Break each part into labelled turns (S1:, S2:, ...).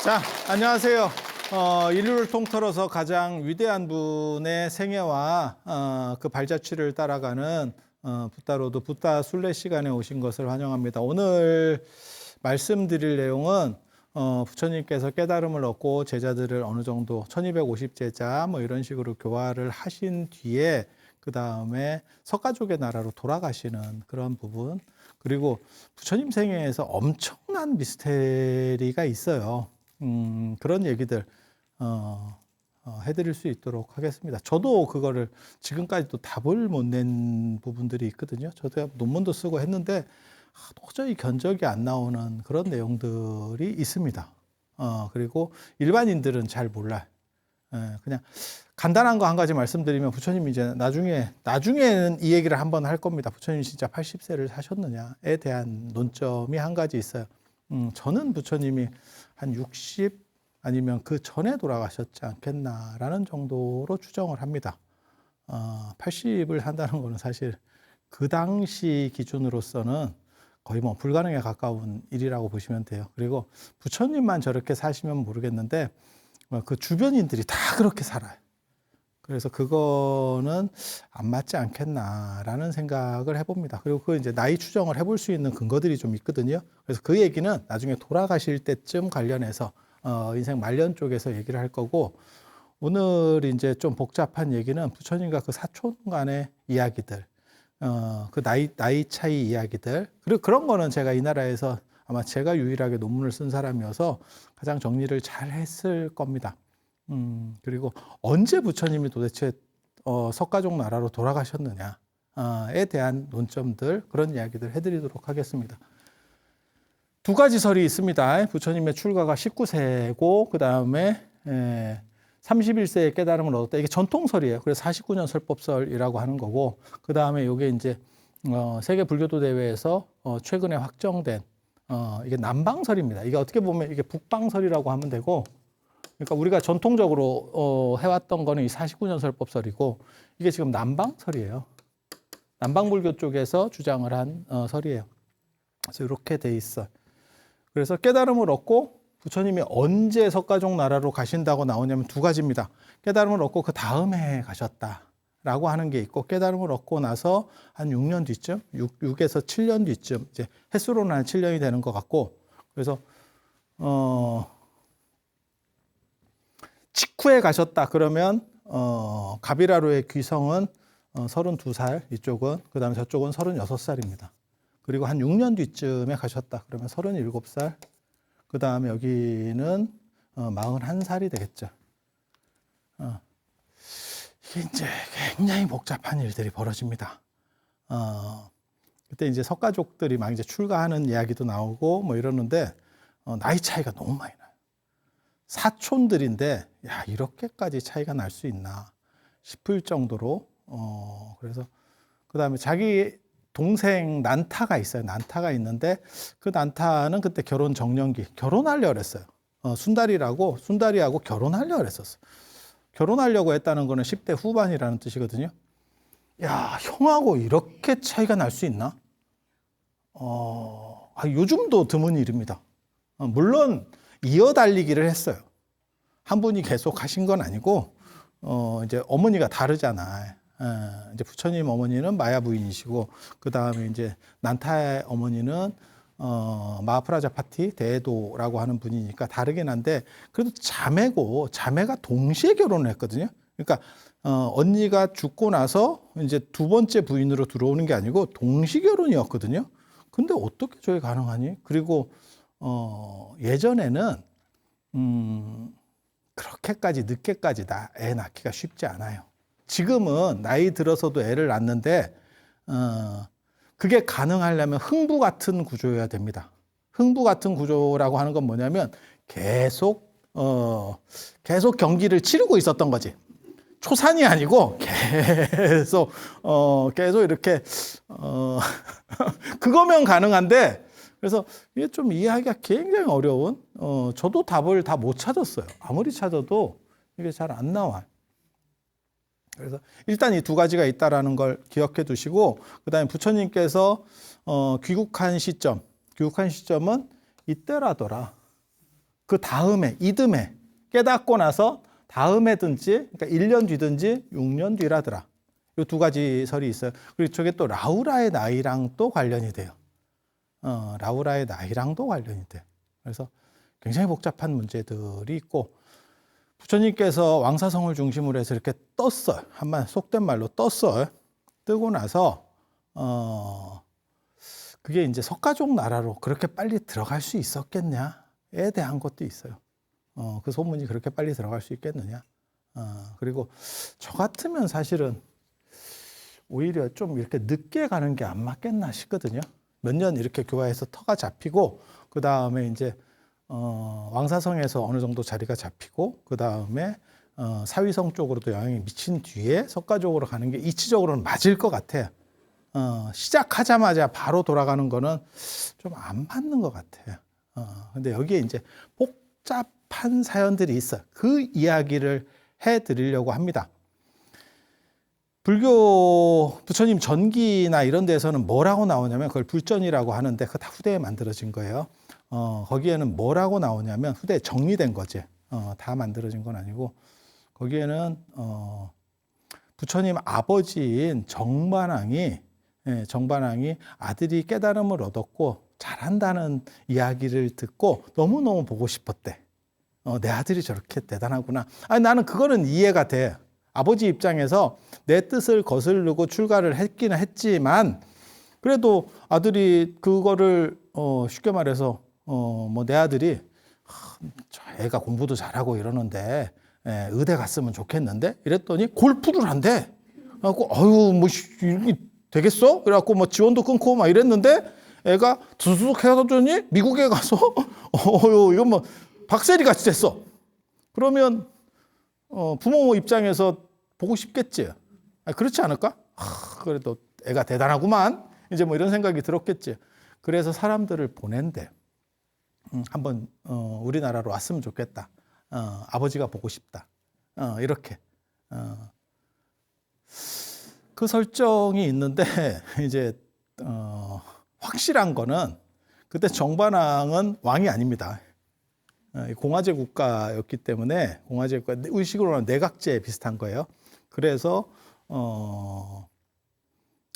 S1: 자, 안녕하세요. 인류를 통틀어서 가장 위대한 분의 생애와 그 발자취를 따라가는 붓다로드 붓다 순례 시간에 오신 것을 환영합니다. 오늘 말씀드릴 내용은 부처님께서 깨달음을 얻고 제자들을 어느 정도 1250제자 뭐 이런 식으로 교화를 하신 뒤에 그 다음에 석가족의 나라로 돌아가시는 그런 부분, 그리고 부처님 생애에서 엄청난 미스테리가 있어요. 그런 얘기들 해드릴 수 있도록 하겠습니다. 저도 그거를 지금까지도 답을 못 낸 부분들이 있거든요. 저도 논문도 쓰고 했는데 도저히 견적이 안 나오는 그런 내용들이 있습니다. 그리고 일반인들은 잘 몰라요. 그냥 간단한 거 한 가지 말씀드리면, 부처님이 이제 나중에는 이 얘기를 한번 할 겁니다. 부처님이 진짜 80세를 사셨느냐에 대한 논점이 한 가지 있어요. 저는 부처님이 한 60 아니면 그 전에 돌아가셨지 않겠나라는 정도로 추정을 합니다. 80을 한다는 거는 사실 그 당시 기준으로서는 거의 뭐 불가능에 가까운 일이라고 보시면 돼요. 그리고 부처님만 저렇게 사시면 모르겠는데 그 주변인들이 다 그렇게 살아요. 그래서 그거는 안 맞지 않겠나라는 생각을 해봅니다. 그리고 그 이제 나이 추정을 해볼 수 있는 근거들이 좀 있거든요. 그래서 그 얘기는 나중에 돌아가실 때쯤 관련해서 인생 말년 쪽에서 얘기를 할 거고, 오늘 이제 좀 복잡한 얘기는 부처님과 그 사촌 간의 이야기들, 그 나이 차이 이야기들, 그리고 그런 거는 제가 이 나라에서 아마 제가 유일하게 논문을 쓴 사람이어서 가장 정리를 잘 했을 겁니다. 그리고 언제 부처님이 도대체 석가족 나라로 돌아가셨느냐에 대한 논점들, 그런 이야기들 해드리도록 하겠습니다. 두 가지 설이 있습니다. 부처님의 출가가 19세고 그 다음에 31세에 깨달음을 얻었다. 이게 전통설이에요. 그래서 49년 설법설이라고 하는 거고, 그 다음에 이게 이제 세계 불교도 대회에서 최근에 확정된 이게 남방설입니다. 이게 어떻게 보면 이게 북방설이라고 하면 되고, 그러니까 우리가 전통적으로 해왔던 거는 이 49년 설법설이고, 이게 지금 남방설이에요. 남방불교 쪽에서 주장을 한 설이에요. 그래서 이렇게 돼 있어. 그래서 깨달음을 얻고 부처님이 언제 석가족 나라로 가신다고 나오냐면 두 가지입니다. 깨달음을 얻고 그 다음에 가셨다라고 하는 게 있고, 깨달음을 얻고 나서 한 6년 뒤쯤, 6에서 7년 뒤쯤, 이제 횟수로는 한 7년이 되는 것 같고, 그래서 직후에 가셨다 그러면 가비라로의 귀성은 32살, 이쪽은, 그 다음에 저쪽은 36살입니다. 그리고 한 6년 뒤쯤에 가셨다 그러면 37살, 그 다음에 여기는 41살이 되겠죠. 이게 이제 굉장히 복잡한 일들이 벌어집니다. 그때 이제 석가족들이 막 이제 출가하는 이야기도 나오고 뭐 이러는데 나이 차이가 너무 많이 나요. 사촌들인데 야, 이렇게까지 차이가 날 수 있나 싶을 정도로 그래서 그 다음에 자기 동생 난타가 있어요. 난타가 있는데 그 난타는 그때 결혼 정년기, 결혼하려고 그랬어요. 순다리하고 결혼하려고 그랬었어. 결혼하려고 했다는 거는 10대 후반이라는 뜻이거든요. 야, 형하고 이렇게 차이가 날 수 있나? 요즘도 드문 일입니다. 물론 이어달리기를 했어요. 한 분이 계속 하신 건 아니고 이제 어머니가 다르잖아요. 이제 부처님 어머니는 마야 부인이시고, 그 다음에 이제 난타의 어머니는 마하프라자파티 대도라고 하는 분이니까 다르긴 한데, 그래도 자매가 동시에 결혼을 했거든요. 그러니까 언니가 죽고 나서 이제 두 번째 부인으로 들어오는 게 아니고 동시 결혼이었거든요. 근데 어떻게 저게 가능하니? 그리고 예전에는 그렇게까지 늦게까지 애 낳기가 쉽지 않아요. 지금은 나이 들어서도 애를 낳는데 그게 가능하려면 흥부 같은 구조여야 됩니다. 흥부 같은 구조라고 하는 건 뭐냐면 계속 경기를 치르고 있었던 거지. 초산이 아니고 계속 이렇게 그거면 가능한데, 그래서 이게 좀 이해하기가 굉장히 어려운, 저도 답을 다 못 찾았어요. 아무리 찾아도 이게 잘 안 나와요. 그래서 일단 이 두 가지가 있다라는 걸 기억해 두시고, 그다음에 부처님께서 귀국한 시점은 이때라더라. 그 다음에 이듬해 깨닫고 나서 다음해든지 그러니까 1년 뒤든지 6년 뒤라더라. 이 두 가지 설이 있어요. 그리고 저게 또 라우라의 나이랑 또 관련이 돼요. 라우라의 나이랑도 관련이 돼. 그래서 굉장히 복잡한 문제들이 있고 부처님께서 왕사성을 중심으로 해서 이렇게 떴어요. 한번 속된 말로 떴어요. 뜨고 나서 그게 이제 석가족 나라로 그렇게 빨리 들어갈 수 있었겠냐에 대한 것도 있어요. 그 소문이 그렇게 빨리 들어갈 수 있겠느냐. 그리고 저 같으면 사실은 오히려 좀 이렇게 늦게 가는 게 안 맞겠나 싶거든요. 몇 년 이렇게 교화해서 터가 잡히고 그 다음에 이제 왕사성에서 어느 정도 자리가 잡히고 그 다음에 사위성 쪽으로도 영향이 미친 뒤에 석가족으로 가는 게 이치적으로는 맞을 것 같아요. 시작하자마자 바로 돌아가는 거는 좀 안 맞는 것 같아요. 근데 여기에 이제 복잡한 사연들이 있어요. 그 이야기를 해드리려고 합니다. 불교 부처님 전기나 이런 데서는 뭐라고 나오냐면 그걸 불전이라고 하는데 그거 다 후대에 만들어진 거예요. 거기에는 뭐라고 나오냐면 후대에 정리된 거지. 다 만들어진 건 아니고 거기에는 부처님 아버지인 정반왕이 아들이 깨달음을 얻었고 잘한다는 이야기를 듣고 너무너무 보고 싶었대. 내 아들이 저렇게 대단하구나. 아니, 나는 그거는 이해가 돼. 아버지 입장에서 내 뜻을 거스르고 출가를 했기는 했지만 그래도 아들이 그거를 쉽게 말해서 뭐 내 아들이 저 애가 공부도 잘하고 이러는데 의대 갔으면 좋겠는데 이랬더니 골프를 한대. 그래갖고 아유 뭐 이게 되겠어? 그래갖고 뭐 지원도 끊고 막 이랬는데 애가 두수석 해서더니 미국에 가서 이건 뭐 박세리 같이 됐어. 그러면 부모 입장에서 보고 싶겠지. 그렇지 않을까? 그래도 애가 대단하구만. 이제 뭐 이런 생각이 들었겠지. 그래서 사람들을 보낸대. 한번 우리나라로 왔으면 좋겠다. 아버지가 보고 싶다. 이렇게. 그 설정이 있는데 이제 확실한 거는 그때 정반왕은 왕이 아닙니다. 공화제 국가였기 때문에 공화제 국가 의식으로는 내각제 비슷한 거예요. 그래서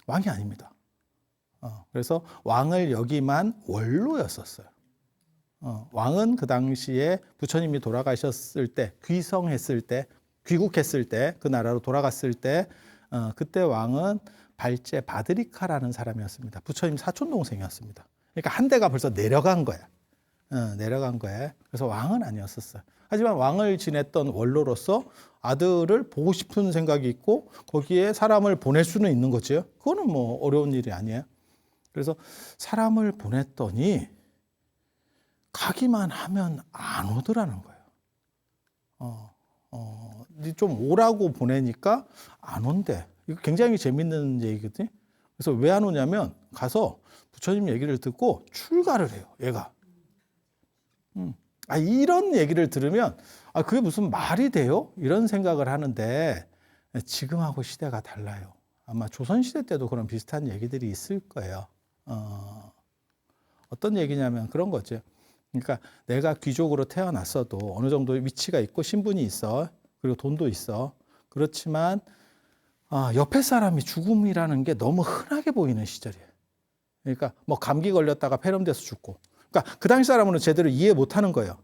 S1: 왕이 아닙니다. 그래서 왕을 여기만 원로였었어요. 왕은 그 당시에 부처님이 돌아가셨을 때 귀성했을 때 귀국했을 때 그 나라로 돌아갔을 때 그때 왕은 발제 바드리카라는 사람이었습니다. 부처님 사촌 동생이었습니다. 그러니까 한 대가 벌써 내려간 거야. 내려간 거예요. 그래서 왕은 아니었었어요. 하지만 왕을 지냈던 원로로서 아들을 보고 싶은 생각이 있고 거기에 사람을 보낼 수는 있는 거죠. 그거는 뭐 어려운 일이 아니에요. 그래서 사람을 보냈더니 가기만 하면 안 오더라는 거예요. 좀 오라고 보내니까 안 온대. 이거 굉장히 재밌는 얘기거든요. 그래서 왜 안 오냐면 가서 부처님 얘기를 듣고 출가를 해요. 얘가. 이런 얘기를 들으면 그게 무슨 말이 돼요? 이런 생각을 하는데 지금하고 시대가 달라요. 아마 조선시대 때도 그런 비슷한 얘기들이 있을 거예요. 어떤 얘기냐면 그런 거죠. 그러니까 내가 귀족으로 태어났어도 어느 정도 위치가 있고 신분이 있어. 그리고 돈도 있어. 그렇지만 옆에 사람이 죽음이라는 게 너무 흔하게 보이는 시절이에요. 그러니까 뭐 감기 걸렸다가 폐렴돼서 죽고. 그러니까 그 당시 사람은 제대로 이해 못하는 거예요.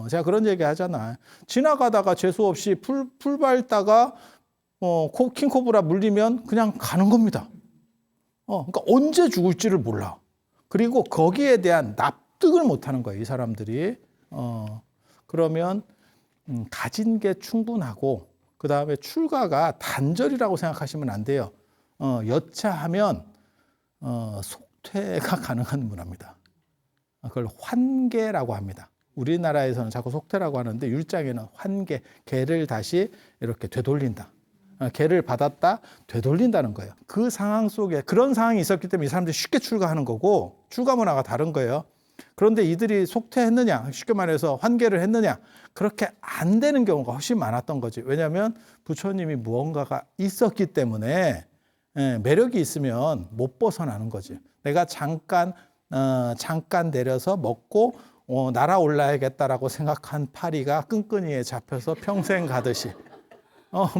S1: 제가 그런 얘기 하잖아. 지나가다가 재수 없이 풀 밟다가 킹코브라 물리면 그냥 가는 겁니다. 그러니까 언제 죽을지를 몰라. 그리고 거기에 대한 납득을 못하는 거예요. 이 사람들이. 그러면 가진 게 충분하고 그 다음에 출가가 단절이라고 생각하시면 안 돼요. 여차하면 속퇴가 가능한 문화입니다. 그걸 환계라고 합니다. 우리나라에서는 자꾸 속퇴라고 하는데 율장에는 환계, 계를 다시 이렇게 되돌린다. 계를 받았다 되돌린다는 거예요. 그 상황 속에 그런 상황이 있었기 때문에 이 사람들이 쉽게 출가하는 거고 출가 문화가 다른 거예요. 그런데 이들이 속퇴했느냐, 쉽게 말해서 환계를 했느냐, 그렇게 안 되는 경우가 훨씬 많았던 거지. 왜냐하면 부처님이 무언가가 있었기 때문에 매력이 있으면 못 벗어나는 거지. 내가 잠깐 내려서 먹고 날아올라야겠다라고 생각한 파리가 끈끈이에 잡혀서 평생 가듯이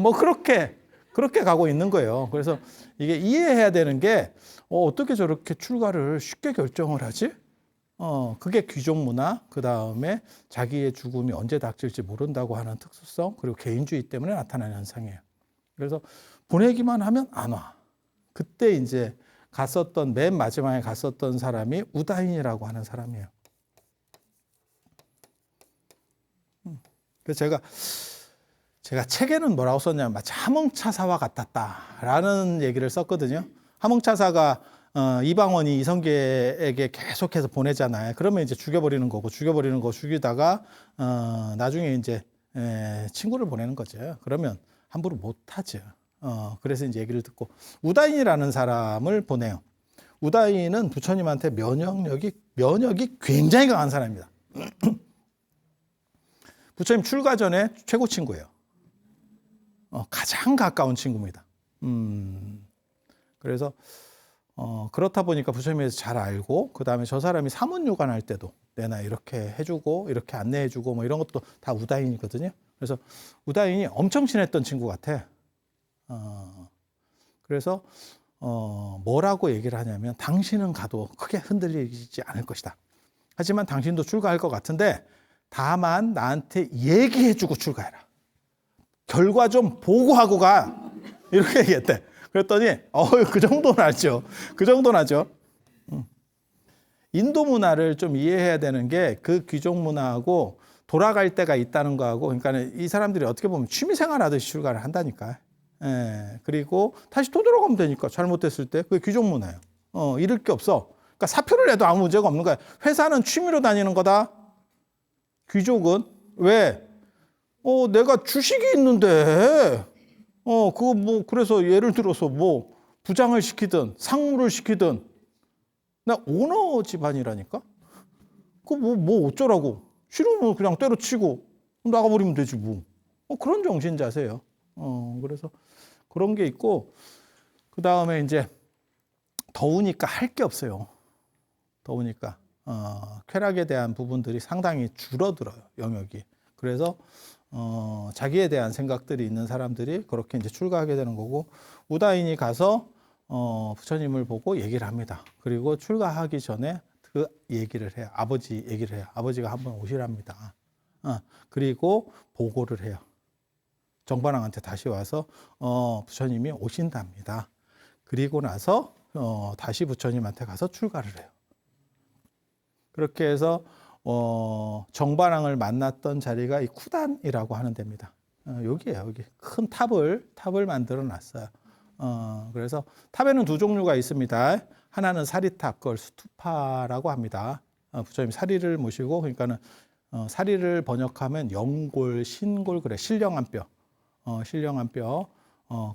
S1: 뭐 그렇게 가고 있는 거예요. 그래서 이게 이해해야 되는 게 어떻게 저렇게 출가를 쉽게 결정을 하지? 그게 귀족 문화, 그 다음에 자기의 죽음이 언제 닥칠지 모른다고 하는 특수성, 그리고 개인주의 때문에 나타나는 현상이에요. 그래서 보내기만 하면 안 와. 그때 이제 맨 마지막에 갔었던 사람이 우다인이라고 하는 사람이에요. 그래서 제가 책에는 뭐라고 썼냐면 하몽차사와 같았다라는 얘기를 썼거든요. 하몽차사가 이방원이 이성계에게 계속해서 보내잖아요. 그러면 이제 죽여버리는 거고, 죽이다가 나중에 이제 친구를 보내는 거죠. 그러면 함부로 못하죠. 그래서 이제 얘기를 듣고 우다인이라는 사람을 보내요. 우다인은 부처님한테 면역이 굉장히 강한 사람입니다. 부처님 출가 전에 최고 친구예요. 가장 가까운 친구입니다. 그래서 그렇다 보니까 부처님에서 잘 알고, 그 다음에 저 사람이 사문요관 할 때도 내나 이렇게 해주고 이렇게 안내해주고 뭐 이런 것도 다 우다인이거든요. 그래서 우다인이 엄청 친했던 친구 같아. 그래서 뭐라고 얘기를 하냐면, 당신은 가도 크게 흔들리지 않을 것이다. 하지만 당신도 출가할 것 같은데 다만 나한테 얘기해주고 출가해라. 결과 좀 보고하고 가. 이렇게 얘기했대. 그랬더니 그 정도는 알죠. 그 정도는 하죠. 인도 문화를 좀 이해해야 되는 게, 그 귀족 문화하고 돌아갈 때가 있다는 거하고, 그러니까 이 사람들이 어떻게 보면 취미생활 하듯이 출가를 한다니까. 그리고 다시 또 들어가면 되니까, 잘못됐을 때. 그게 귀족 문화예요. 잃을 게 없어. 그러니까 사표를 내도 아무 문제가 없는 거야. 회사는 취미로 다니는 거다. 귀족은 왜? 내가 주식이 있는데, 그거 뭐, 그래서 예를 들어서 뭐, 부장을 시키든, 상무를 시키든, 나 오너 집안이라니까? 그거 뭐 어쩌라고. 싫으면 그냥 때려치고, 나가버리면 되지 뭐. 그런 정신 자세예요. 그래서 그런 게 있고, 그 다음에 이제, 더우니까 할 게 없어요. 더우니까. 쾌락에 대한 부분들이 상당히 줄어들어요, 영역이. 그래서 자기에 대한 생각들이 있는 사람들이 그렇게 이제 출가하게 되는 거고, 우다인이 가서 부처님을 보고 얘기를 합니다. 그리고 출가하기 전에 그 얘기를 해요. 아버지 얘기를 해요. 아버지가 한번 오시랍니다. 그리고 보고를 해요. 정반왕한테 다시 와서 부처님이 오신답니다. 그리고 나서 다시 부처님한테 가서 출가를 해요. 그렇게 해서 정반왕을 만났던 자리가 이 쿠단이라고 하는 데입니다. 여기에요. 여기 큰 탑을 만들어 놨어요. 그래서 탑에는 두 종류가 있습니다. 하나는 사리탑, 그걸 수투파라고 합니다. 부처님 사리를 모시고, 그러니까는 사리를 번역하면 영골, 신골, 그래, 신령한 뼈, 신령한 뼈,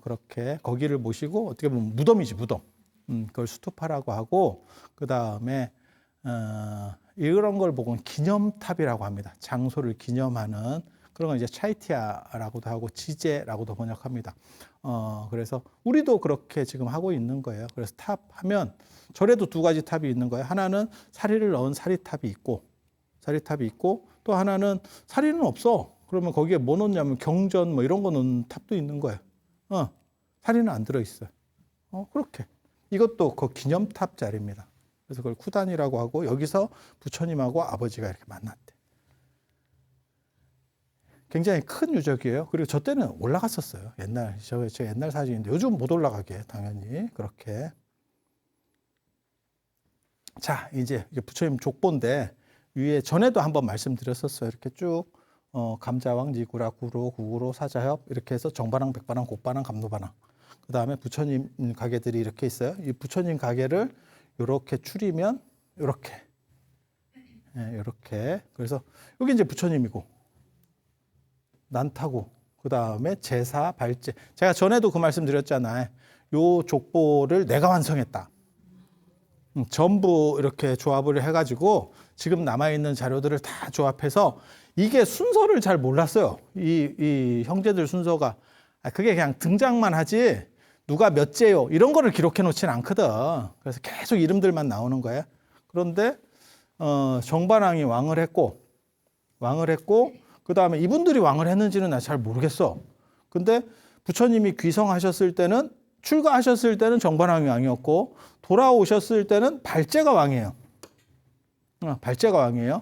S1: 그렇게 거기를 모시고, 어떻게 보면 무덤이지, 무덤. 그걸 수투파라고 하고, 그 다음에 이런 걸 보고는 기념탑이라고 합니다. 장소를 기념하는 그런 건 이제 차이티아라고도 하고 지제라고도 번역합니다. 그래서 우리도 그렇게 지금 하고 있는 거예요. 그래서 탑 하면 절에도 두 가지 탑이 있는 거예요. 하나는 사리를 넣은 사리탑이 있고 또 하나는 사리는 없어. 그러면 거기에 뭐 넣냐면 경전 뭐 이런 거 넣는 탑도 있는 거예요. 사리는 안 들어있어요. 그렇게. 이것도 그 기념탑 자리입니다. 그래서 그걸 쿠단이라고 하고, 여기서 부처님하고 아버지가 이렇게 만났대. 굉장히 큰 유적이에요. 그리고 저 때는 올라갔었어요. 저 옛날 사진인데, 요즘 못 올라가게 당연히 그렇게. 자, 이제 부처님 족보인데, 위에 전에도 한번 말씀드렸었어요. 이렇게 쭉 감자왕, 니구라, 구로, 구구로, 사자협 이렇게 해서 정반왕, 백반왕, 곱반왕, 감로반왕. 그 다음에 부처님 가게들이 이렇게 있어요. 이 부처님 가게를 이렇게 추리면 이렇게, 이렇게. 그래서 여기 이제 부처님이고, 난타고, 그 다음에 제사, 발제. 제가 전에도 그 말씀 드렸잖아요. 요 족보를 내가 완성했다. 전부 이렇게 조합을 해가지고 지금 남아있는 자료들을 다 조합해서, 이게 순서를 잘 몰랐어요. 이 형제들 순서가. 그게 그냥 등장만 하지 누가 몇째요 이런 거를 기록해 놓지는 않거든. 그래서 계속 이름들만 나오는 거야. 그런데 정반왕이 왕을 했고 그 다음에 이분들이 왕을 했는지는 나 잘 모르겠어. 근데 부처님이 귀성하셨을 때는 출가하셨을 때는 정반왕이 왕이었고 돌아오셨을 때는 발제가 왕이에요. 발제가 왕이에요.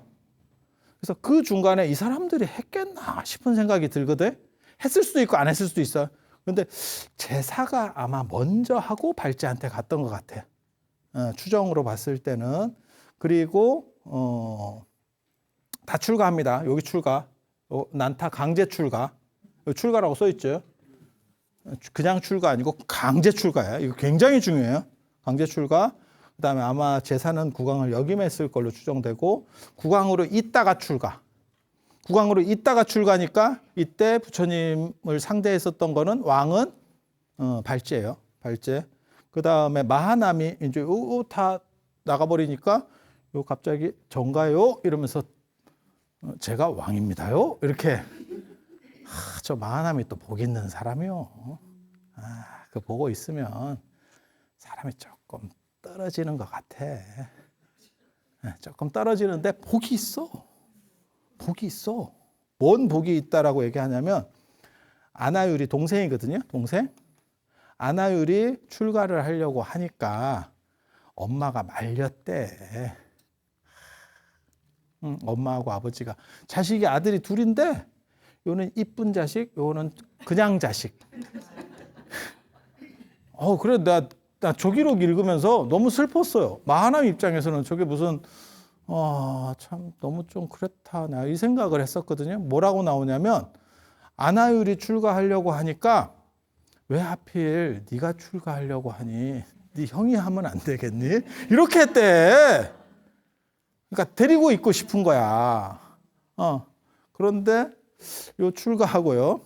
S1: 그래서 그 중간에 이 사람들이 했겠나 싶은 생각이 들거든. 했을 수도 있고 안 했을 수도 있어요. 근데 제사가 아마 먼저 하고 발제한테 갔던 것 같아. 추정으로 봤을 때는. 그리고 다 출가합니다. 여기 출가. 난타 강제 출가. 여기 출가라고 써 있죠. 그냥 출가 아니고 강제 출가야. 이거 굉장히 중요해요. 강제 출가. 그다음에 아마 제사는 국왕을 역임했을 걸로 추정되고 국왕으로 있다가 출가. 국왕으로 있다가 출가니까 이때 부처님을 상대했었던 거는 왕은 발제예요. 발제. 그다음에 마하남이 이제 다 나가버리니까 요 갑자기 정가요 이러면서 제가 왕입니다요 이렇게. 저 마하남이 또 복 있는 사람이요. 그 보고 있으면 사람이 조금 떨어지는 것 같아. 조금 떨어지는데 복이 있어. 복이 있어. 뭔 복이 있다라고 얘기하냐면 아나율이 동생이거든요. 동생. 아나율이 출가를 하려고 하니까 엄마가 말렸대. 엄마하고 아버지가. 자식이 아들이 둘인데 요는 이쁜 자식, 요는 그냥 자식. 그래 나 조기록 읽으면서 너무 슬펐어요. 마하남 입장에서는 저게 무슨 참 너무 좀 그렇다. 나 이 생각을 했었거든요. 뭐라고 나오냐면 아나율이 출가하려고 하니까 왜 하필 네가 출가하려고 하니? 네 형이 하면 안 되겠니? 이렇게 했대. 그러니까 데리고 있고 싶은 거야. 그런데 요 출가하고요.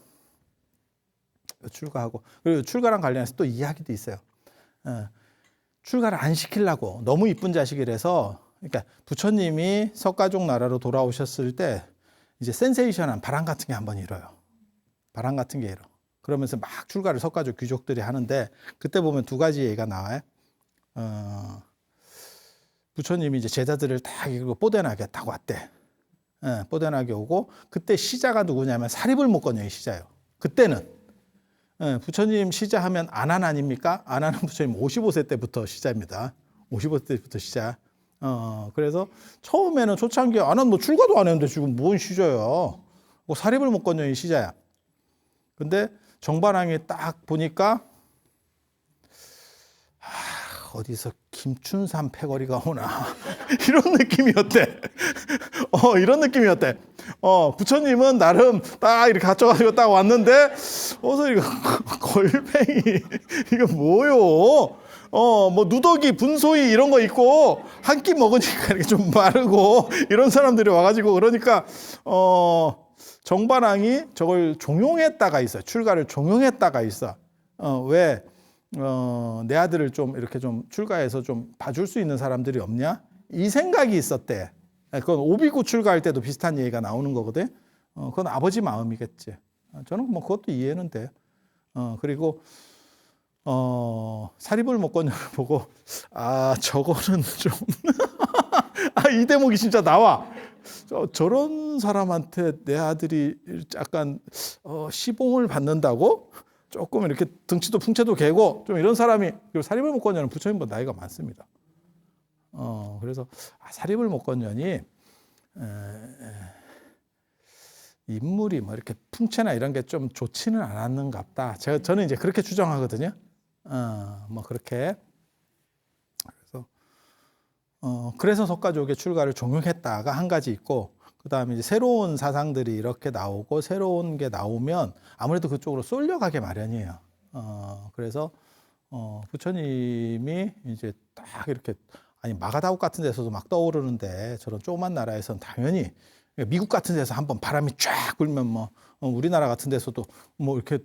S1: 출가하고 그리고 출가랑 관련해서 또 이야기도 있어요. 출가를 안 시키려고 너무 이쁜 자식이라서 그러니까 부처님이 석가족 나라로 돌아오셨을 때 이제 센세이션한 바람 같은 게 한번 일어요. 바람 같은 게 일어. 그러면서 막 출가를 석가족 귀족들이 하는데 그때 보면 두 가지 얘기가 나와요. 부처님이 이제 제자들을 다 이거 뽀대나게 타고 왔대. 뽀대나게 오고 그때 시자가 누구냐면 사리불목건영이 시자예요. 그때는 부처님 시자하면 아난 아닙니까? 아난은 부처님 55세 때부터 시자입니다. 55세 때부터 시자. 그래서 처음에는 초창기에 아난 뭐 출가도 안 했는데 지금 뭔 시자야? 사리불목건영이 시자야. 근데 정반왕이 딱 보니까 어디서 김춘삼 패거리가 오나 이런 느낌이었대. 이런 느낌이었대. 부처님은 나름 딱 이렇게 갖춰가지고 딱 왔는데 어서 이거 골뱅이 이거 뭐요? 뭐 누더기 분소이 이런 거 있고 한 끼 먹으니까 이렇게 좀 마르고 이런 사람들이 와가지고 그러니까 정반왕이 저걸 종용했다가 있어. 출가를 종용했다가 있어. 왜? 내 아들을 좀 이렇게 좀 출가해서 좀 봐줄 수 있는 사람들이 없냐? 이 생각이 있었대. 그건 오비구 출가할 때도 비슷한 얘기가 나오는 거거든. 그건 아버지 마음이겠지. 저는 뭐 그것도 이해는 돼. 그리고 사리불목건을 보고 저거는 좀 이 대목이 진짜 나와. 저런 사람한테 내 아들이 약간 시봉을 받는다고? 조금 이렇게 등치도 풍채도 개고 좀 이런 사람이 그리고 사리불목건녀는 부처님보다 나이가 많습니다. 그래서 사리불목건녀니 인물이 뭐 이렇게 풍채나 이런 게 좀 좋지는 않았는갑다. 저는 이제 그렇게 추정하거든요. 뭐 그렇게 그래서 석가족의 출가를 종용했다가 한 가지 있고. 그다음에 이제 새로운 사상들이 이렇게 나오고 새로운 게 나오면 아무래도 그쪽으로 쏠려가게 마련이에요. 그래서 부처님이 이제 딱 이렇게 마가다욱 같은 데서도 막 떠오르는데 저런 조그만 나라에서는 당연히 미국 같은 데서 한번 바람이 쫙 불면 뭐 우리나라 같은 데서도 뭐 이렇게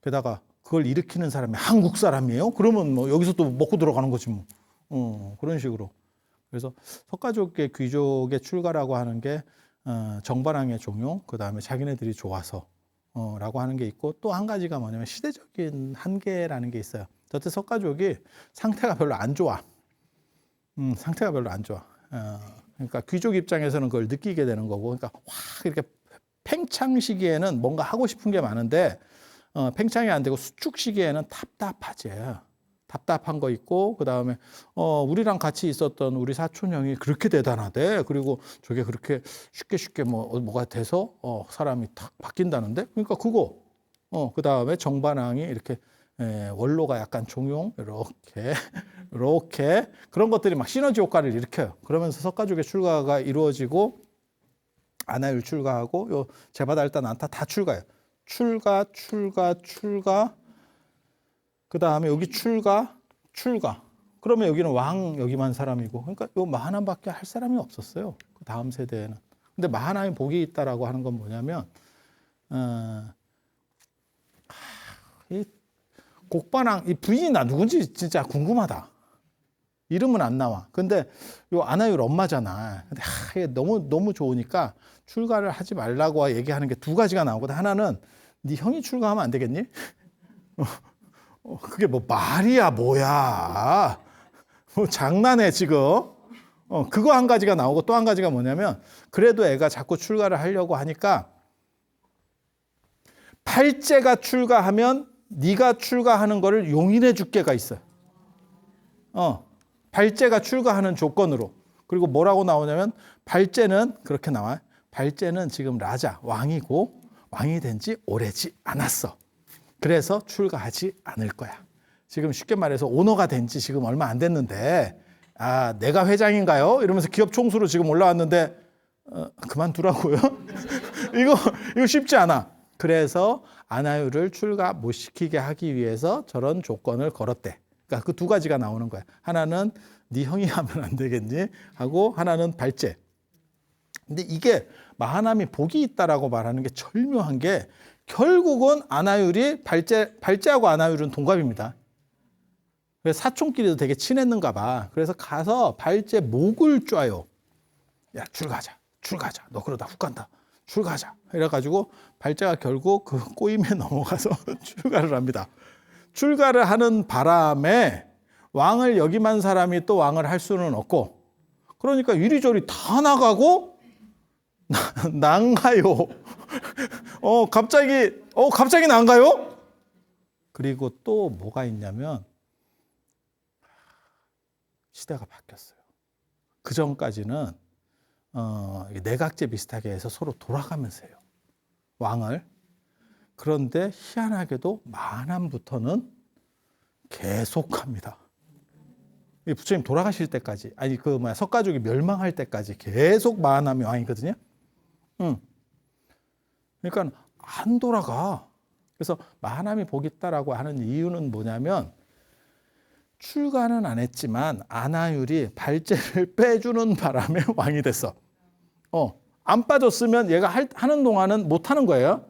S1: 게다가 그걸 일으키는 사람이 한국 사람이에요? 그러면 뭐 여기서 또 먹고 들어가는 거지 뭐. 그런 식으로. 그래서 석가족의 귀족의 출가라고 하는 게 정반왕의 종용, 그 다음에 자기네들이 좋아서 라고 하는 게 있고 또 한 가지가 뭐냐면 시대적인 한계라는 게 있어요. 저때 석가족이 상태가 별로 안 좋아. 상태가 별로 안 좋아. 그러니까 귀족 입장에서는 그걸 느끼게 되는 거고, 그러니까 확 이렇게 팽창 시기에는 뭔가 하고 싶은 게 많은데 팽창이 안 되고 수축 시기에는 답답하지. 답답한 거 있고, 그 다음에 우리랑 같이 있었던 우리 사촌 형이 그렇게 대단하대. 그리고 저게 그렇게 쉽게 뭐가 돼서 사람이 탁 바뀐다는데. 그러니까 그거 그 다음에 정반항이 이렇게 원로가 약간 종용 이렇게 그런 것들이 막 시너지 효과를 일으켜요. 그러면서 석가족의 출가가 이루어지고 아나율 출가하고 요 제바달단 안타 다 출가해요. 출가. 그 다음에 여기 출가. 그러면 여기는 왕 여기만 사람이고, 그러니까 요 마하남밖에 할 사람이 없었어요. 그 다음 세대에는. 근데 마하남이 복이 있다라고 하는 건 뭐냐면, 이 곡반왕 이 부인이 나 누군지 진짜 궁금하다. 이름은 안 나와. 근데 요 아나율 엄마잖아. 근데 이게 너무 좋으니까 출가를 하지 말라고 얘기하는 게 두 가지가 나오거든. 하나는 네 형이 출가하면 안 되겠니? 그게 뭐 말이야 뭐야. 뭐 장난해 지금. 그거 한 가지가 나오고, 또 한 가지가 뭐냐면, 그래도 애가 자꾸 출가를 하려고 하니까 팔째가 출가하면 네가 출가하는 거를 용인해 줄게가 있어요. 발제가 출가하는 조건으로. 그리고 뭐라고 나오냐면, 발제는 그렇게 나와요. 발제는 지금 라자, 왕이고, 왕이 된 지 오래지 않았어. 그래서 출가하지 않을 거야. 지금 쉽게 말해서 오너가 된 지 지금 얼마 안 됐는데, 내가 회장인가요? 이러면서 기업 총수로 지금 올라왔는데, 그만두라고요? 이거 쉽지 않아. 그래서 아나율을 출가 못 시키게 하기 위해서 저런 조건을 걸었대. 그러니까 그 두 가지가 나오는 거야. 하나는 네 형이 하면 안 되겠니? 하고, 하나는 발제. 근데 이게 마하남이 복이 있다라고 말하는 게 절묘한 게, 결국은 아나율이 발제하고 아나율은 동갑입니다. 그래서 사촌끼리도 되게 친했는가 봐. 그래서 가서 발제 목을 쬐요. 야, 출가하자. 너 그러다 훅 간다. 출가하자. 이래가지고 발제가 결국 그 꼬임에 넘어가서 출가를 합니다. 출가를 하는 바람에 왕을 역임한 사람이 또 왕을 할 수는 없고, 그러니까 이리저리 다 나가고 난가요. 갑자기 난가요? 그리고 또 뭐가 있냐면, 시대가 바뀌었어요. 그 전까지는 내각제 비슷하게 해서 서로 돌아가면서 해요. 왕을. 그런데 희한하게도 마하남부터는 계속합니다. 부처님 돌아가실 때까지, 석가족이 멸망할 때까지 계속 마하남이 왕이거든요. 그러니까 안 돌아가. 그래서 마하남이 복이 있다라고 하는 이유는 뭐냐면, 출가는 안 했지만 아나율이 발제를 빼주는 바람에 왕이 됐어. 안 빠졌으면 얘가 하는 동안은 못 하는 거예요.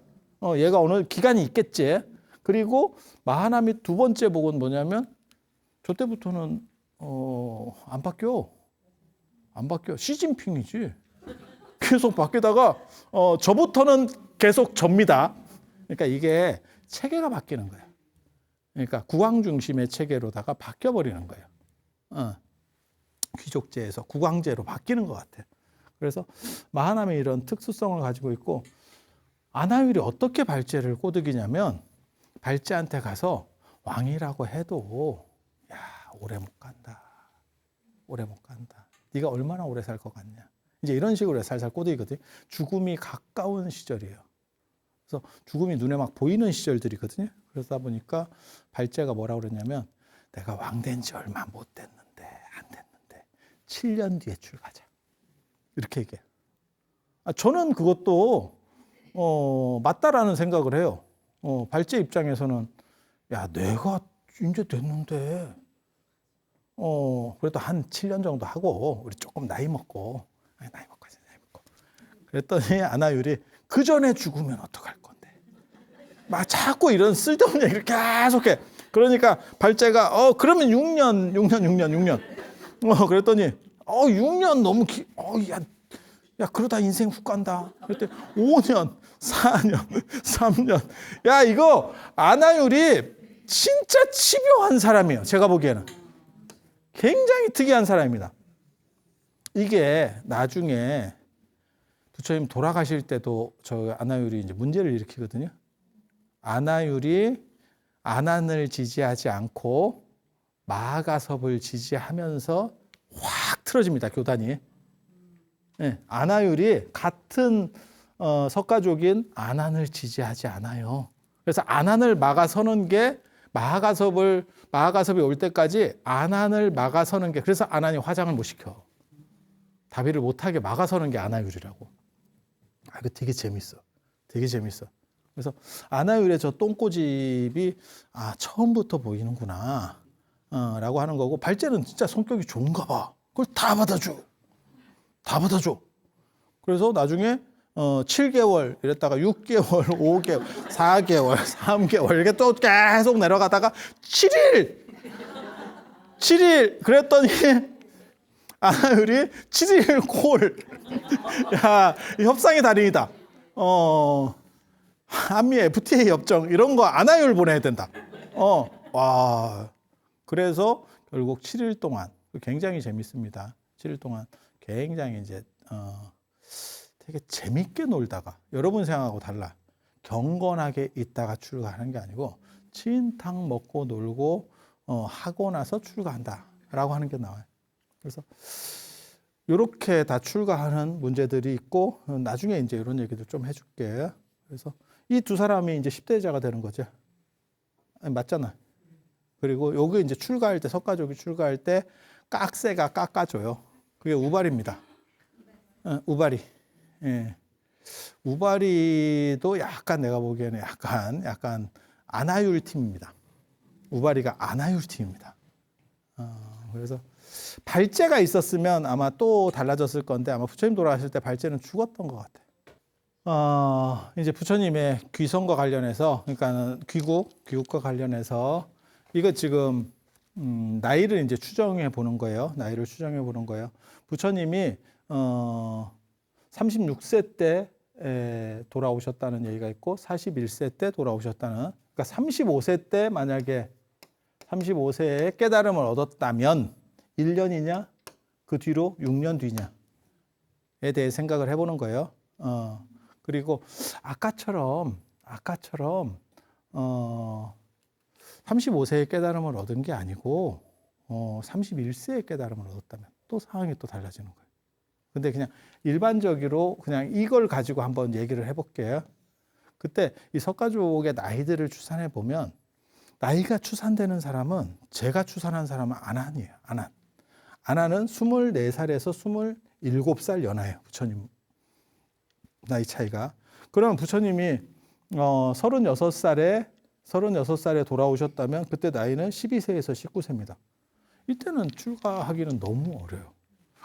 S1: 얘가 오늘 기간이 있겠지. 그리고 마하남이 두 번째 복은 뭐냐면, 저 때부터는 안 바뀌어. 시진핑이지. 계속 바뀌다가 저부터는 계속 접니다. 그러니까 이게 체계가 바뀌는 거예요. 그러니까 국왕 중심의 체계로다가 바뀌어버리는 거예요. 귀족제에서 국왕제로 바뀌는 것 같아요. 그래서 마하남이 이런 특수성을 가지고 있고, 아나율이 어떻게 발제를 꼬드기냐면, 발제한테 가서 왕이라고 해도 오래 못 간다. 네가 얼마나 오래 살 것 같냐. 이제 이런 식으로 살살 꼬드기거든요. 죽음이 가까운 시절이에요. 그래서 죽음이 눈에 막 보이는 시절들이거든요. 그러다 보니까 발제가 뭐라고 그랬냐면, 내가 왕 된 지 얼마 안 됐는데 7년 뒤에 출가하자. 이렇게 얘기해요. 저는 그것도 맞다라는 생각을 해요. 발제 입장에서는 내가 이제 됐는데 그래도 한 7년 정도 하고 우리 조금 나이 먹고 그랬더니 아나율이 그 전에 죽으면 어떡할 건데. 막 자꾸 이런 쓸데없는 얘기를 계속해. 그러니까 발제가 그러면 6년. 그랬더니 6년 너무 야 그러다 인생 훅 간다. 그랬더니 5년, 4년, 3년. 이거 아나율이 진짜 치묘한 사람이에요. 제가 보기에는 굉장히 특이한 사람입니다. 이게 나중에 부처님 돌아가실 때도 저 아나율이 이제 문제를 일으키거든요. 아나율이 아난을 지지하지 않고 마하가섭을 지지하면서 확 틀어집니다. 교단이. 네, 아나율이 같은 석가족인 아난을 지지하지 않아요. 그래서 아난을 막아서는 게 마하가섭이 올 때까지 아난을 막아서는 게, 그래서 아난이 화장을 못 시켜. 다비를 못하게 막아서는 게 아나율이라고. 이거 되게 재밌어. 되게 재밌어. 그래서 아나율의 저 똥꼬집이 처음부터 보이는구나 라고 하는 거고, 발제는 진짜 성격이 좋은가 봐. 그걸 다 받아줘. 다 받아줘. 그래서 나중에 7개월 이랬다가 6개월, 5개월, 4개월, 3개월 이렇게 또 계속 내려가다가 7일 그랬더니 아나율이 7일 콜. 야, 협상의 달인이다. 한미 FTA 협정 이런 거 아나율 보내야 된다. 와. 그래서 결국 7일 동안 굉장히 재밌습니다. 7일 동안 굉장히 이제 되게 재밌게 놀다가, 여러분 생각하고 달라. 경건하게 있다가 출가하는 게 아니고 진탕 먹고 놀고 하고 나서 출가한다라고 하는 게 나와요. 그래서 이렇게 다 출가하는 문제들이 있고, 나중에 이제 이런 얘기도 좀 해줄게요. 그래서 이 두 사람이 이제 10대자가 되는 거죠. 맞잖아. 그리고 여기 이제 출가할 때, 석가족이 출가할 때 깍새가 깎아줘요. 그게 우발입니다. 우발이. 예. 우발이도 약간 내가 보기에는 약간 아나율 팀입니다. 우발이가 아나율 팀입니다. 그래서 발제가 있었으면 아마 또 달라졌을 건데, 아마 부처님 돌아가실 때 발제는 죽었던 것 같아요. 이제 부처님의 귀성과 관련해서, 그러니까 귀국과 관련해서 이거 지금 나이를 이제 추정해 보는 거예요. 나이를 추정해 보는 거예요. 부처님이 36세 때 돌아오셨다는 얘기가 있고 41세 때 돌아오셨다는, 그러니까 35세 때 만약에 35세에 깨달음을 얻었다면 1년이냐 그 뒤로 6년 뒤냐에 대해 생각을 해보는 거예요. 그리고 아까처럼 35세에 깨달음을 얻은 게 아니고 31세에 깨달음을 얻었다면 또 상황이 또 달라지는 거예요. 근데 그냥 일반적으로 그냥 이걸 가지고 한번 얘기를 해볼게요. 그때 이 석가족의 나이들을 추산해 보면, 나이가 추산되는 사람은, 제가 추산한 사람은 아난이에요. 아난은 24살에서 27살 연하예요. 부처님 나이 차이가. 그러면 부처님이 36살에 돌아오셨다면 그때 나이는 12세에서 19세입니다. 이때는 출가하기는 너무 어려요.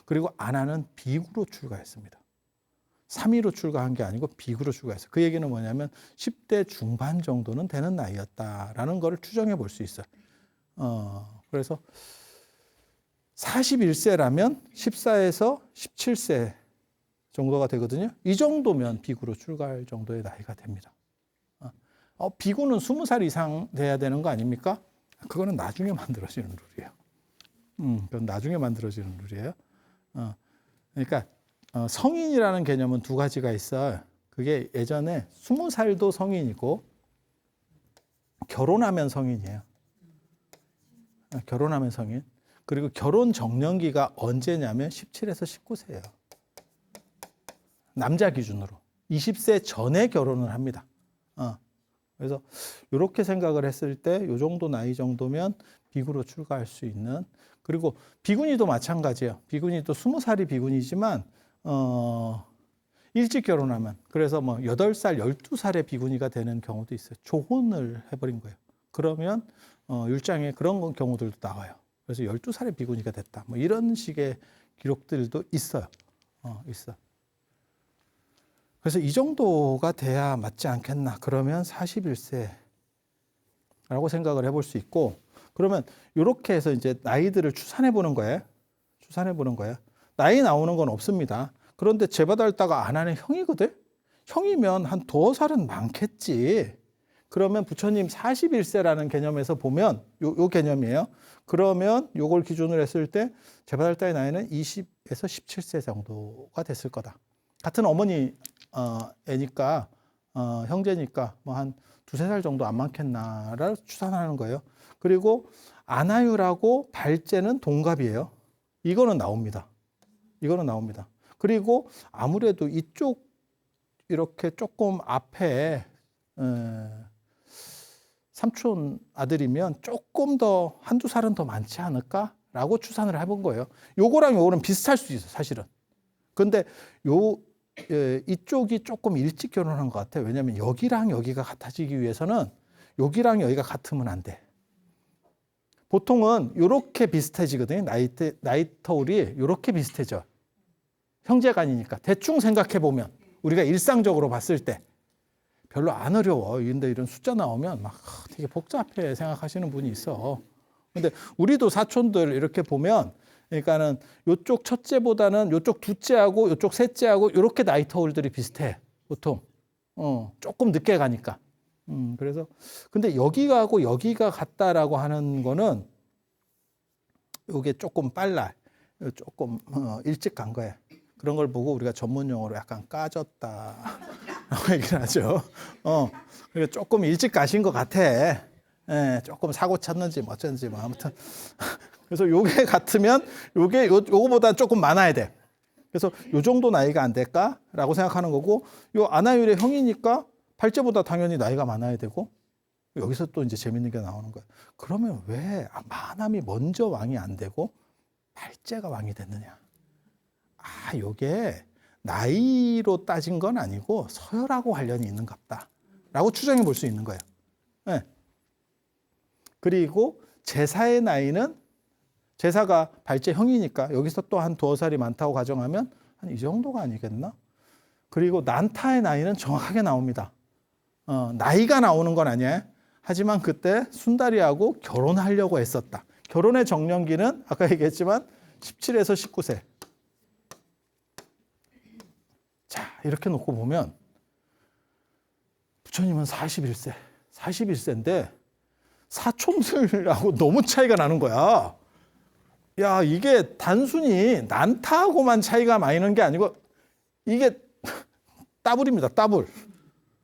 S1: 그리고 아난은 비구로 출가했습니다. 3위로 출가한 게 아니고 비구로 출가했어요. 그 얘기는 뭐냐면 10대 중반 정도는 되는 나이였다라는 걸 추정해 볼 수 있어요. 그래서 41세라면 14에서 17세 정도가 되거든요. 이 정도면 비구로 출가할 정도의 나이가 됩니다. 비구는 20살 이상 돼야 되는 거 아닙니까? 그거는 나중에 만들어지는 룰이에요. 그건 나중에 만들어지는 룰이에요. 그러니까 성인이라는 개념은 두 가지가 있어요. 그게 예전에 20살도 성인이고 결혼하면 성인이에요. 결혼하면 성인. 그리고 결혼 정년기가 언제냐면 17에서 19세예요. 남자 기준으로. 20세 전에 결혼을 합니다. 그래서 이렇게 생각을 했을 때 이 정도 나이 정도면 비구로 출가할 수 있는. 그리고 비구니도 마찬가지예요. 비구니도 20살이 비구니지만 일찍 결혼하면, 그래서 뭐 8살, 12살에 비구니가 되는 경우도 있어요. 조혼을 해버린 거예요. 그러면 율장에 그런 경우들도 나와요. 그래서 12살에 비구니가 됐다. 뭐 이런 식의 기록들도 있어요. 있어. 그래서 이 정도가 돼야 맞지 않겠나. 그러면 41세라고 생각을 해볼 수 있고, 그러면 이렇게 해서 이제 나이들을 추산해 보는 거예요. 나이 나오는 건 없습니다. 그런데 제바달다가 아난의 형이거든? 형이면 한 2살은 많겠지. 그러면 부처님 41세라는 개념에서 보면 요 개념이에요. 그러면 요걸 기준으로 했을 때 제바달 딸의 나이는 20에서 17세 정도가 됐을 거다. 같은 어머니 애니까 형제니까 뭐 한 두세 살 정도 안 많겠나를 추산하는 거예요. 그리고 아나유라고 발제는 동갑이에요. 이거는 나옵니다. 이거는 나옵니다. 그리고 아무래도 이쪽 이렇게 조금 앞에 삼촌 아들이면 조금 더 한두 살은 더 많지 않을까라고 추산을 해본 거예요. 요거랑 요거는 비슷할 수 있어요, 사실은. 근데 이쪽이 조금 일찍 결혼한 것 같아요. 왜냐하면 여기랑 여기가 같아지기 위해서는 여기랑 여기가 같으면 안 돼. 보통은 이렇게 비슷해지거든요. 나이 터울이 이렇게 비슷해져. 형제간이니까. 대충 생각해 보면 우리가 일상적으로 봤을 때 별로 안 어려워. 근데 이런 숫자 나오면 막 되게 복잡해 생각하시는 분이 있어. 근데 우리도 사촌들 이렇게 보면 그러니까는 요쪽 첫째보다는 요쪽 둘째하고 요쪽 셋째하고 이렇게 나이 터울들이 비슷해. 보통. 조금 늦게 가니까. 그래서 근데 여기가하고 여기가 같다라고 하는 거는 요게 조금 빨라. 조금 일찍 간 거야. 그런 걸 보고 우리가 전문 용어로 약간 까졌다 라고 얘기를 하죠. 그러니까 조금 일찍 가신 것 같아. 예, 조금 사고 쳤는지 뭐 어쩐지 뭐 아무튼 그래서 요게 같으면 요거보다 조금 많아야 돼. 그래서 요 정도 나이가 안 될까라고 생각하는 거고, 요 아나율의 형이니까 발제보다 당연히 나이가 많아야 되고, 여기서 또 이제 재밌는 게 나오는 거야. 그러면 왜 마남이 먼저 왕이 안 되고 발제가 왕이 됐느냐? 요게 나이로 따진 건 아니고 서열하고 관련이 있는갑다라고 추정해 볼 수 있는 거예요. 네. 그리고 제사의 나이는 제사가 발제 형이니까 여기서 또 한 두어 살이 많다고 가정하면 한 이 정도가 아니겠나? 그리고 난타의 나이는 정확하게 나옵니다. 나이가 나오는 건 아니에요. 하지만 그때 순다리하고 결혼하려고 했었다. 결혼의 정년기는 아까 얘기했지만 17에서 19세. 자, 이렇게 놓고 보면 부처님은 41세. 41세인데 사촌들하고 너무 차이가 나는 거야. 야, 이게 단순히 난타하고만 차이가 많이 나는 게 아니고 이게 따블입니다. 따블.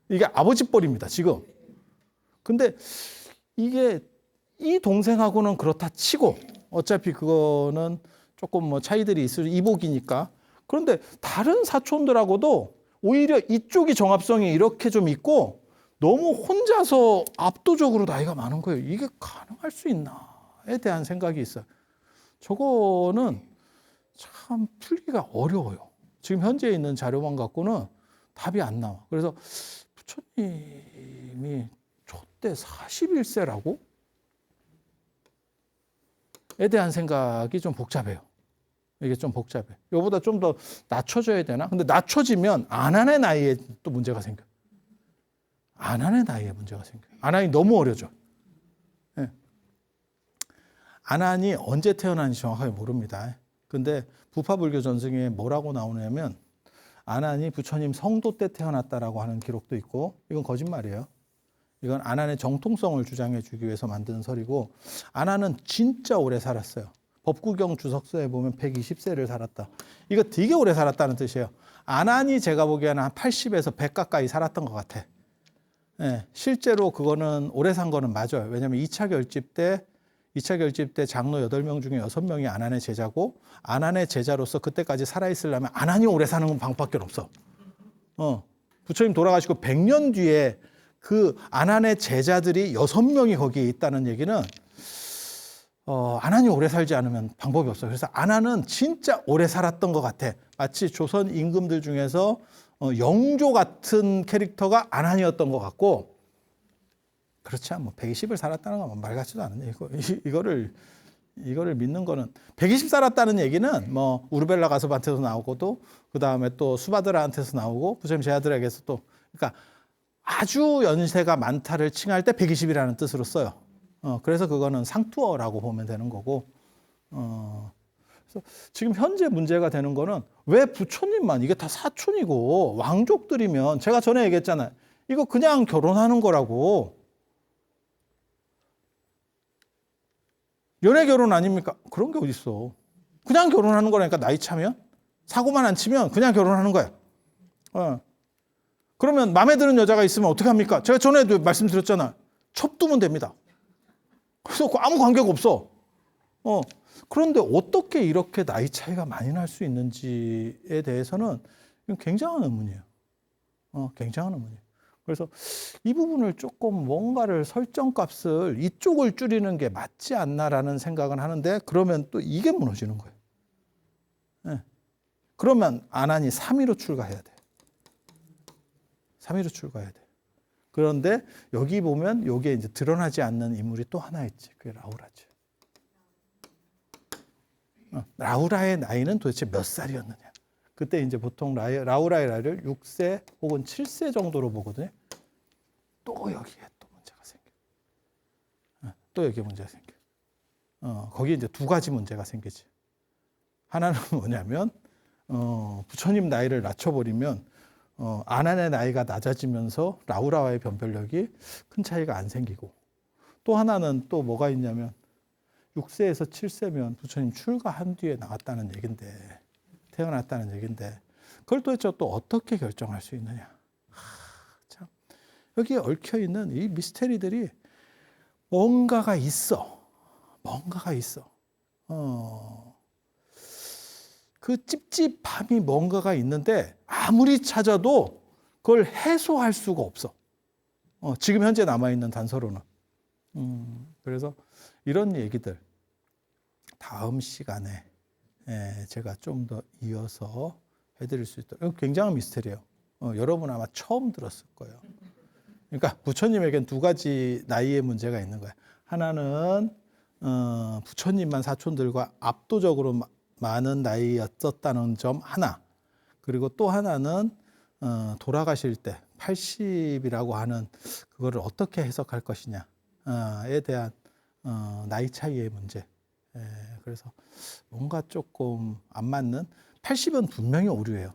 S1: 이게 아버지 뻘입니다. 지금. 근데 이게 이 동생하고는 그렇다 치고 어차피 그거는 조금 뭐 차이들이 있을 이복이니까. 그런데 다른 사촌들하고도 오히려 이쪽이 정합성이 이렇게 좀 있고 너무 혼자서 압도적으로 나이가 많은 거예요. 이게 가능할 수 있나에 대한 생각이 있어요. 저거는 참 풀기가 어려워요. 지금 현재 있는 자료만 갖고는 답이 안 나와. 그래서 부처님이 저때 41세라고? 에 대한 생각이 좀 복잡해요. 이게 좀 복잡해. 이거보다 좀 더 낮춰줘야 되나? 근데 낮춰지면 아난의 나이에 또 문제가 생겨. 아난의 나이에 문제가 생겨. 아난이 너무 어려져. 네. 아난이 언제 태어난지 정확하게 모릅니다. 근데 부파불교 전승에 뭐라고 나오냐면 아난이 부처님 성도 때 태어났다라고 하는 기록도 있고, 이건 거짓말이에요. 이건 아난의 정통성을 주장해 주기 위해서 만든 설이고, 아난은 진짜 오래 살았어요. 법구경 주석서에 보면 120세를 살았다. 이거 되게 오래 살았다는 뜻이에요. 아난이 제가 보기에는 한 80에서 100 가까이 살았던 것 같아. 네, 실제로 그거는 오래 산 거는 맞아요. 왜냐하면 2차 결집 때 장로 8명 중에 6명이 아난의 제자고, 아난의 제자로서 그때까지 살아있으려면 아난이 오래 사는 건 방법밖에 없어. 부처님 돌아가시고 100년 뒤에 그 아난의 제자들이 6명이 거기에 있다는 얘기는 아난이 오래 살지 않으면 방법이 없어요. 그래서 아난은 진짜 오래 살았던 것 같아. 마치 조선 임금들 중에서 영조 같은 캐릭터가 아난이었던 것 같고, 그렇지 않아. 뭐 120을 살았다는 건 말 같지도 않은 얘기고, 이거를 믿는 거는 120 살았다는 얘기는 뭐 우르벨라 가섭한테서 나오고도 그 다음에 또 수바드라한테서 나오고 부처님 제자들에게서 또, 그러니까 아주 연세가 많다를 칭할 때 120이라는 뜻으로 써요. 그래서 그거는 상투어라고 보면 되는 거고, 그래서 지금 현재 문제가 되는 거는 왜 부처님만, 이게 다 사촌이고 왕족들이면 제가 전에 얘기했잖아요. 이거 그냥 결혼하는 거라고. 연애 결혼 아닙니까? 그런 게 어딨어. 그냥 결혼하는 거라니까. 나이 차면 사고만 안 치면 그냥 결혼하는 거야. 그러면 마음에 드는 여자가 있으면 어떻게 합니까? 제가 전에도 말씀드렸잖아. 첩두면 됩니다. 그래서 아무 관계가 없어. 그런데 어떻게 이렇게 나이 차이가 많이 날 수 있는지에 대해서는 굉장한 의문이에요. 굉장한 의문이에요. 그래서 이 부분을 조금 뭔가를 설정값을 이쪽을 줄이는 게 맞지 않나라는 생각은 하는데, 그러면 또 이게 무너지는 거예요. 네. 그러면 안 하니 3위로 출가해야 돼. 3위로 출가해야 돼. 그런데 여기 보면 여기에 이제 드러나지 않는 인물이 또 하나 있지. 그게 라우라지. 라우라의 나이는 도대체 몇 살이었느냐. 그때 이제 보통 라우라의 나이를 6세 혹은 7세 정도로 보거든요. 또 여기에 또 문제가 생겨. 또 여기에 문제가 생겨. 거기에 이제 두 가지 문제가 생기지. 하나는 뭐냐면, 부처님 나이를 낮춰버리면, 아난의 나이가 낮아지면서 라우라와의 변별력이 큰 차이가 안 생기고, 또 하나는 또 뭐가 있냐면, 6세에서 7세면 부처님 출가한 뒤에 나왔다는 얘긴데, 태어났다는 얘긴데, 그걸 도대체 또 어떻게 결정할 수 있느냐. 참, 여기에 얽혀있는 이 미스테리들이 뭔가가 있어. 뭔가가 있어. 그 찝찝함이 뭔가가 있는데 아무리 찾아도 그걸 해소할 수가 없어. 지금 현재 남아있는 단서로는. 그래서 이런 얘기들 다음 시간에 제가 좀 더 이어서 해드릴 수 있도록. 굉장한 미스터리예요. 여러분 아마 처음 들었을 거예요. 그러니까 부처님에겐 두 가지 나이의 문제가 있는 거예요. 하나는 부처님만 사촌들과 압도적으로 많은 나이였었다는 점 하나. 그리고 또 하나는 돌아가실 때 80이라고 하는 그거를 어떻게 해석할 것이냐에 대한 나이 차이의 문제. 그래서 뭔가 조금 안 맞는, 80은 분명히 오류예요.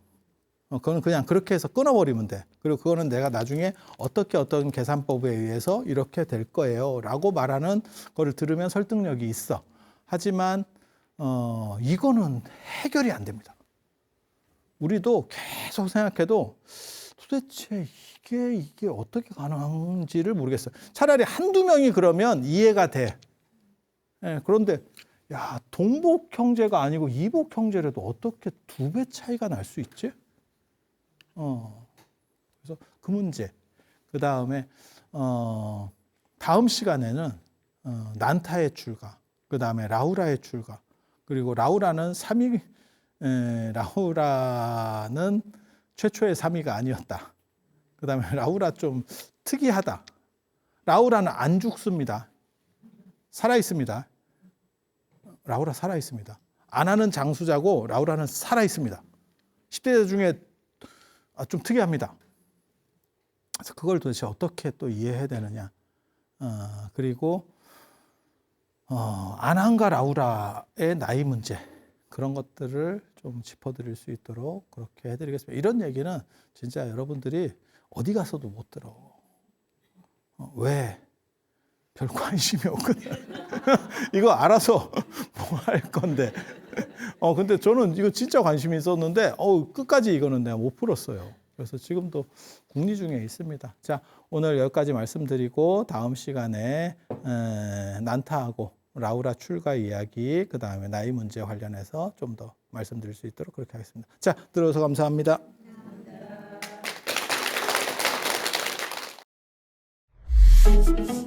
S1: 그거는 그냥 그렇게 해서 끊어버리면 돼. 그리고 그거는 내가 나중에 어떤 계산법에 의해서 이렇게 될 거예요 라고 말하는 거를 들으면 설득력이 있어. 하지만 이거는 해결이 안 됩니다. 우리도 계속 생각해도 도대체 이게 어떻게 가능한지를 모르겠어요. 차라리 한두 명이 그러면 이해가 돼. 그런데 야, 동복 형제가 아니고 이복 형제라도 어떻게 2배 차이가 날 수 있지? 그래서 그 문제. 그 다음에 다음 시간에는 난타의 출가, 그 다음에 라우라의 출가, 그리고 라우라는 라우라는 최초의 3위가 아니었다. 그 다음에 라우라 좀 특이하다. 라우라는 안 죽습니다. 살아있습니다. 라우라 살아있습니다. 아나는 장수자고 라우라는 살아있습니다. 10대자 중에 좀 특이합니다. 그래서 그걸 도대체 어떻게 또 이해해야 되느냐. 그리고 아난과 라우라의 나이 문제, 그런 것들을 좀 짚어드릴 수 있도록 그렇게 해드리겠습니다. 이런 얘기는 진짜 여러분들이 어디 가서도 못 들어. 왜? 별 관심이 없거든. 이거 알아서 뭐 할 건데. 근데 저는 이거 진짜 관심이 있었는데, 끝까지 이거는 내가 못 풀었어요. 그래서 지금도 궁리 중에 있습니다. 자, 오늘 여기까지 말씀드리고, 다음 시간에 난타하고 라우라 출가 이야기, 그 다음에 나이 문제 관련해서 좀 더 말씀드릴 수 있도록 그렇게 하겠습니다. 자, 들어줘서 감사합니다. 감사합니다.